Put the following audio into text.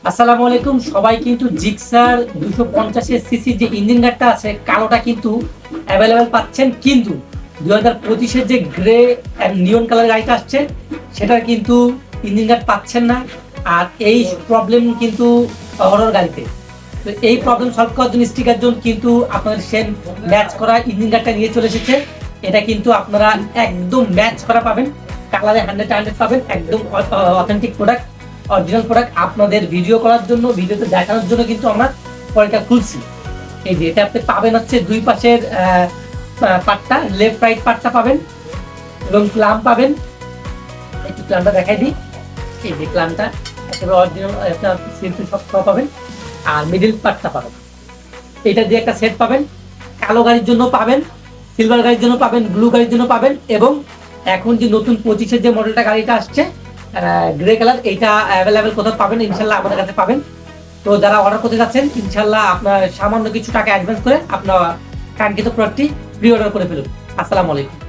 আসসালামু আলাইকুম। সবাই কিন্তু জিক্সার 250 সিসি যে ইঞ্জিন গার্ডটা আছে কালোটা কিন্তু অ্যাভেলেবেল পাচ্ছেন, কিন্তু 2025 যে গ্রে অ্যান্ড নিয়ন কালার গাড়িটা আসছে সেটার কিন্তু ইঞ্জিন গার্ড পাচ্ছেন না। আর এই প্রবলেম কিন্তু হরর গাড়িতে। তো এই প্রবলেম সলভ করার জন্য স্টিকার জোন কিন্তু আপনাদের সেম ম্যাচ করা ইঞ্জিন গার্ডটা নিয়ে চলে এসেছে। এটা কিন্তু আপনারা একদম ম্যাচ করা পাবেন, কালারে 100 পাবেন, একদম অথেন্টিক প্রোডাক্ট, অরিজিনাল প্রোডাক্ট। আপনাদের ভিডিও করার জন্য, ভিডিওতে দেখানোর জন্য কিন্তু আমরা পরেটা খুলছি। এই যে এটা আপনি পাবেন হচ্ছে দুই পাশের পাটটা, লেফট রাইট পাটটা পাবেন এবং ক্লাম পাবেন। একটু ক্লামটা দেখাই দিই। এই যে ক্লামটা একেবারে অরিজিনাল, আপনার সিএনসি সব পাবেন। আর মিডিল পার্টটা পাবেন, এটা দিয়ে একটা সেট পাবেন। কালো গাড়ির জন্য পাবেন, সিলভার গাড়ির জন্য পাবেন, ব্লু গাড়ির জন্য পাবেন, এবং এখন যে নতুন 25-এর যে মডেলটা গাড়িটা আসছে গ্রে কালার, এইটা অ্যাভেলেবেল কোথাও পাবেন ইনশাল্লাহ, আমাদের কাছে পাবেন। তো যারা অর্ডার করতে যাচ্ছেন ইনশাল্লাহ আপনার সামান্য কিছু টাকা অ্যাডভান্স করে আপনার কাঙ্ক্ষিত প্রোডাক্টটি প্রি অর্ডার করে ফেলুন। আসসালামু আলাইকুম।